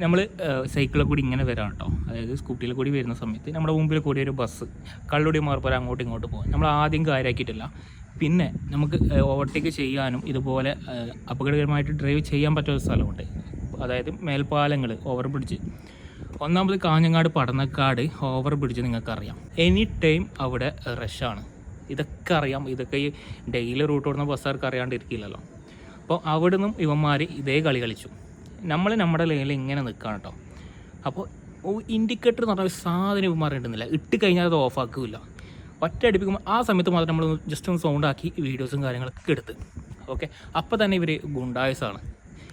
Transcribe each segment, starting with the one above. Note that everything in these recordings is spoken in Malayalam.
നമ്മൾ സൈക്കിളിൽ കൂടി ഇങ്ങനെ വരാം കേട്ടോ. അതായത് സ്കൂട്ടിയിൽ കൂടി വരുന്ന സമയത്ത് നമ്മുടെ മുമ്പിൽ കൂടി ഒരു ബസ് കള്ളുടി മാർപ്പര അങ്ങോട്ടും ഇങ്ങോട്ട് പോകും. നമ്മൾ ആദ്യം കാര്യമാക്കിയിട്ടില്ല. പിന്നെ നമുക്ക് ഓവർടേക്ക് ചെയ്യാനും ഇതുപോലെ അപകടകരമായിട്ട് ഡ്രൈവ് ചെയ്യാൻ പറ്റുന്ന സ്ഥലമുണ്ട്. അതായത് മേൽപ്പാലങ്ങൾ, ഓവർ ബ്രിഡ്ജ്. ഒന്നാമത് കാഞ്ഞങ്ങാട് പടന്നക്കാട് ഓവർ ബ്രിഡ്ജ് നിങ്ങൾക്കറിയാം, എനി ടൈം അവിടെ റഷാണ്. ഇതൊക്കെ അറിയാം. ഇതൊക്കെ ഈ ഡെയിലി റൂട്ട് ഓടുന്ന ബസ്സുകാർക്ക് അറിയാണ്ടിരിക്കില്ലല്ലോ. അപ്പോൾ അവിടെ നിന്നും ഇവന്മാർ ഇതേ കളി കളിച്ചു. നമ്മൾ നമ്മുടെ ലൈനിൽ ഇങ്ങനെ നിൽക്കുകയാണ് കേട്ടോ. അപ്പോൾ ഇൻഡിക്കേറ്റർ എന്ന് പറഞ്ഞാൽ സാധനം ഇവന്മാർ ഇടുന്നില്ല. ഇട്ട് കഴിഞ്ഞാൽ അത് ഓഫാക്കില്ല. ഒറ്റ അടിപ്പിക്കുമ്പോൾ ആ സമയത്ത് മാത്രം നമ്മൾ ജസ്റ്റ് ഒന്ന് സൗണ്ടാക്കി വീഡിയോസും കാര്യങ്ങളൊക്കെ എടുത്ത് ഓക്കെ. അപ്പോൾ തന്നെ ഇവർ ഗുണ്ടായസാണ്.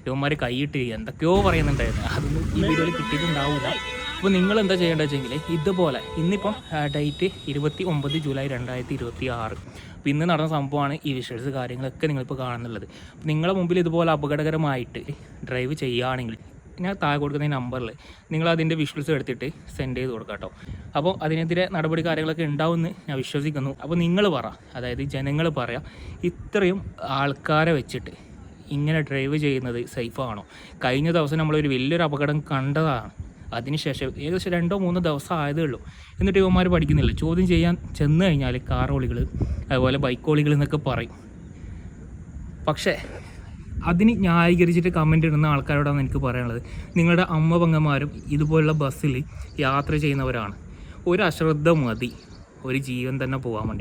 ഇവന്മാർ കൈയിട്ട് എന്തൊക്കെയോ പറയുന്നുണ്ടായിരുന്നു. അതൊന്നും ഈ വീഡിയോയിൽ കിട്ടിയിട്ടുണ്ടാവില്ല. അപ്പോൾ നിങ്ങൾ എന്താ ചെയ്യേണ്ടത് വെച്ചെങ്കിൽ ഇതുപോലെ ഇന്നിപ്പം ഡേറ്റ് 29 ജൂലൈ 2026. അപ്പോൾ ഇന്ന് നടന്ന സംഭവമാണ് ഈ വിഷ്വൽസ് കാര്യങ്ങളൊക്കെ നിങ്ങളിപ്പോൾ കാണുന്നുള്ളത്. നിങ്ങളെ മുമ്പിൽ ഇതുപോലെ അപകടകരമായിട്ട് ഡ്രൈവ് ചെയ്യുകയാണെങ്കിൽ ഞാൻ താഴെ കൊടുക്കുന്ന ഈ നമ്പറിൽ നിങ്ങൾ അതിൻ്റെ വിഷ്വൽസ് എടുത്തിട്ട് സെൻഡ് ചെയ്ത് കൊടുക്കാം കേട്ടോ. അപ്പോൾ അതിനെതിരെ നടപടി കാര്യങ്ങളൊക്കെ ഉണ്ടാവുമെന്ന് ഞാൻ വിശ്വസിക്കുന്നു. അപ്പോൾ നിങ്ങൾ പറ, അതായത് ജനങ്ങൾ പറയാം, ഇത്രയും ആൾക്കാരെ വെച്ചിട്ട് ഇങ്ങനെ ഡ്രൈവ് ചെയ്യുന്നത് സേഫാണോ? കഴിഞ്ഞ ദിവസം നമ്മളൊരു വലിയൊരു അപകടം കണ്ടതാണ്. അതിനുശേഷം ഏകദേശം 2-3 ദിവസം ആയതേ ഉള്ളൂ. എന്നിട്ട് ഇവന്മാർ പഠിക്കുന്നില്ല. ചോദ്യം ചെയ്യാൻ ചെന്ന് കഴിഞ്ഞാൽ കാർ ഓളികൾ, അതുപോലെ ബൈക്ക് ഓളികൾ എന്നൊക്കെ പറയും. പക്ഷേ അതിന് ന്യായീകരിച്ചിട്ട് കമൻ്റ് ഇടുന്ന ആൾക്കാരോടാണ് എനിക്ക് പറയാനുള്ളത്, നിങ്ങളുടെ അമ്മ പെങ്ങന്മാരും ഇതുപോലുള്ള ബസ്സിൽ യാത്ര ചെയ്യുന്നവരാണ്. ഒരു അശ്രദ്ധ മതി ഒരു ജീവൻ തന്നെ പോകാൻ വേണ്ടി.